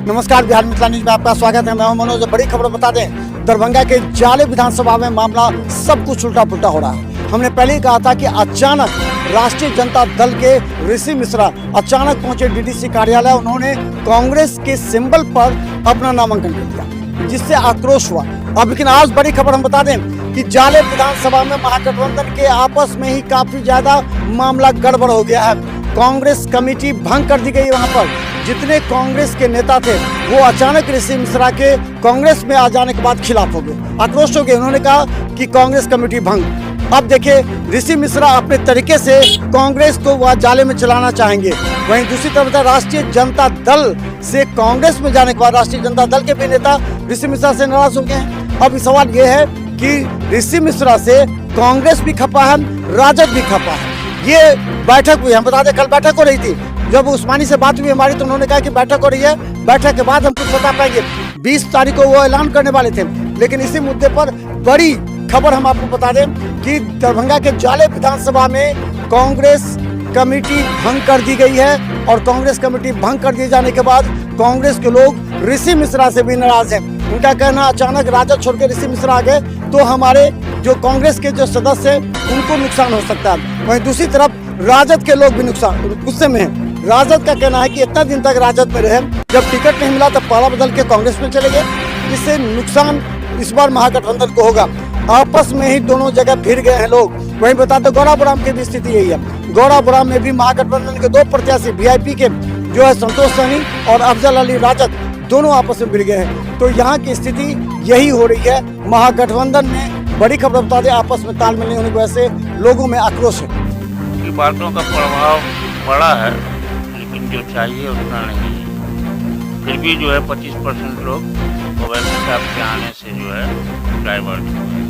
नमस्कार, बिहार मिथिला न्यूज में आपका स्वागत है। मैं हूं मनोज। बड़ी खबर बता दें, दरभंगा के जाले विधानसभा में मामला सब कुछ उल्टा पुल्टा हो रहा है। हमने पहले ही कहा था कि अचानक राष्ट्रीय जनता दल के ऋषि मिश्रा अचानक पहुंचे डीडीसी कार्यालय। उन्होंने कांग्रेस के सिंबल पर अपना नामांकन कर दिया, जिससे आक्रोश हुआ। अब लेकिन आज बड़ी खबर हम बता दें कि जाले विधानसभा में महागठबंधन के आपस में ही काफी ज्यादा मामला गड़बड़ हो गया है। कांग्रेस कमेटी भंग कर दी गई। वहां पर जितने कांग्रेस के नेता थे वो अचानक ऋषि मिश्रा के कांग्रेस में आ जाने के बाद खिलाफ हो गए, आक्रोश हो गए। उन्होंने कहा कि कांग्रेस कमेटी भंग। अब देखिए, ऋषि मिश्रा अपने तरीके से कांग्रेस को वह जाले में चलाना चाहेंगे। वहीं दूसरी तरफ राष्ट्रीय जनता दल से कांग्रेस में जाने के बाद राष्ट्रीय जनता दल के भी नेता ऋषि मिश्रा से नाराज हो गए हैं। अब सवाल ये है कि ऋषि मिश्रा से कांग्रेस भी खपा है, राजद भी खपा है। ये बैठक हुई, हम बता दें कल बैठक हो रही थी। जब उस्मानी से बात हुई हमारी तो उन्होंने कहा कि बैठक हो रही है, बैठक के बाद हम कुछ बता पाएंगे। 20 तारीख को वो ऐलान करने वाले थे। लेकिन इसी मुद्दे पर बड़ी खबर हम आपको बता दें कि दरभंगा के जाले विधानसभा में कांग्रेस कमेटी भंग कर दी गई है। और कांग्रेस कमेटी भंग कर दिए जाने के बाद कांग्रेस के लोग ऋषि मिश्रा से भी नाराज हैं। उनका कहना, अचानक राजद छोड़ के ऋषि मिश्रा आ गए तो हमारे जो कांग्रेस के जो सदस्य हैं उनको नुकसान हो सकता है। वहीं दूसरी तरफ राजद के लोग भी गुस्से में हैं। राजद का कहना है कि इतना दिन तक राजद में रहे, जब टिकट नहीं मिला तब पाला बदल के कांग्रेस में चले गए। इससे नुकसान इस बार महागठबंधन को होगा। आपस में ही दोनों जगह फिर गए हैं लोग। वहीं बताते गौराबुराम की भी स्थिति यही है। गौराबुराम में भी महागठबंधन के 2 प्रत्याशी वीआईपी के जो है संतोष सैनी और अफजल अली राजद दोनों आपस में भिड़ गए हैं। तो यहाँ की स्थिति यही हो रही है। महागठबंधन में बड़ी खबर बता दें, आपस में तालमेल नहीं होने की वजह से लोगों में आक्रोश है। बातों का प्रभाव पड़ा है, लेकिन जो चाहिए उतना नहीं है। फिर भी जो है 25% लोग ओवैसी साहब के आने से जो है डाइवर्ट हुए,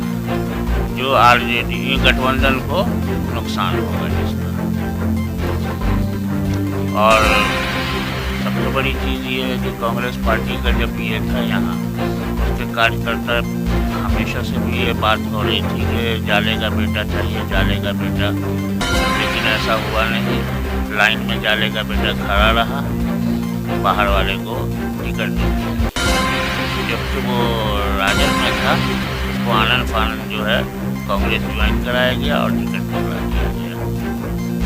जो आरजेडी गठबंधन को नुकसान होगा जिसका। और सबसे बड़ी चीज़ ये है कि कांग्रेस पार्टी का जब ये था यहाँ, उसके कार्यकर्ता हमेशा से भी ये बात हो रही थी कि जाले का बेटा चाहिए, जाले का बेटा। लेकिन ऐसा हुआ नहीं। लाइन में जाले का बेटा खड़ा रहा, बाहर वाले को टिकट दे दिया। जबकि वो राजद में था, उसको आनंद फानंद जो है कांग्रेस ज्वाइन कराया गया और टिकट पकड़ा दिया गया।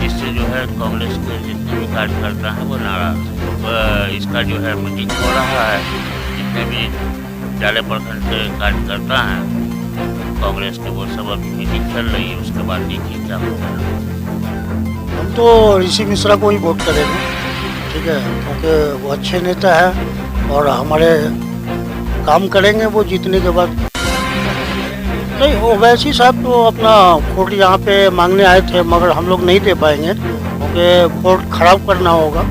इससे जो है कांग्रेस के जितने भी कार्यकर्ता हैं वो नाराज हैं। इसका जो है मीटिंग हो रहा है, जितने भी जाले प्रखंड के कार्यकर्ता हैं कांग्रेस के, वो सब अभी मीटिंग चल रही है। उसके बाद देखिए क्या होता है। हम तो ऋषि मिश्रा को ही वोट करेंगे, ठीक है, क्योंकि वो अच्छे नेता है और हमारे काम करेंगे वो जीतने के बाद। नहीं, ओवैसी साहब तो अपना वोट यहाँ पे मांगने आए थे, मगर हम लोग नहीं दे पाएंगे क्योंकि वोट खराब करना होगा।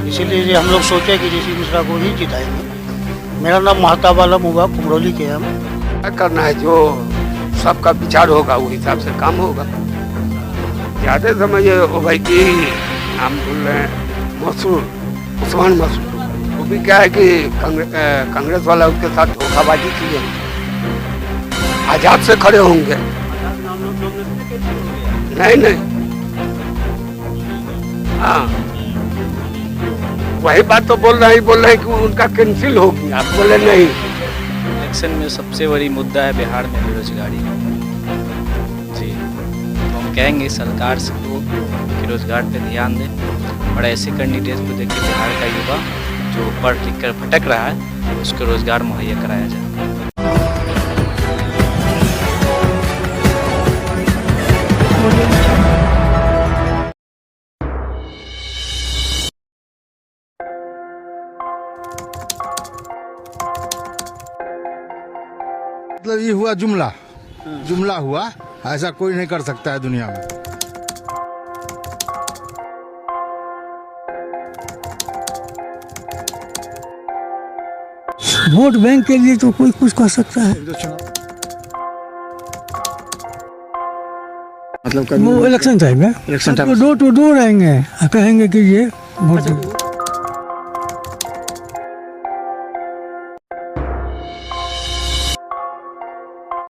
इसीलिए हम लोग सोचे कि ऋषि मिश्रा को ही जिताएंगे। मेरा नाम महताब आलम हुआ, कुमरौली के हम। क्या करना है, जो सबका विचार होगा वो हिसाब से काम होगा। ज़्यादा समझिए ओ भाई की नाम बोल रहे हैं मसूर, उस्मान मसूर। वो भी क्या है कि कांग्रेस वाला उसके साथ धोखाबाजी की है। आजाद से खड़े होंगे। नहीं, हाँ वही बात तो बोल रहे हैं कि उनका कैंसिल होगी। आप बोले नहीं। इलेक्शन में सबसे बड़ी मुद्दा है बिहार में बेरोजगारी जी। तो हम कहेंगे सरकार से कि रोजगार पे ध्यान दें और ऐसे कैंडिडेट को देखिए बिहार का युवा जो पढ़ लिख कर भटक रहा है उसको रोजगार मुहैया कराया जाए। मतलब ये हुआ जुमला हुआ, ऐसा कोई नहीं कर सकता है दुनिया में। वोट बैंक के लिए तो कोई कुछ कर सकता है। मतलब वो इलेक्शन टाइम है, डोर टू डोर आएंगे, कहेंगे कि ये वोट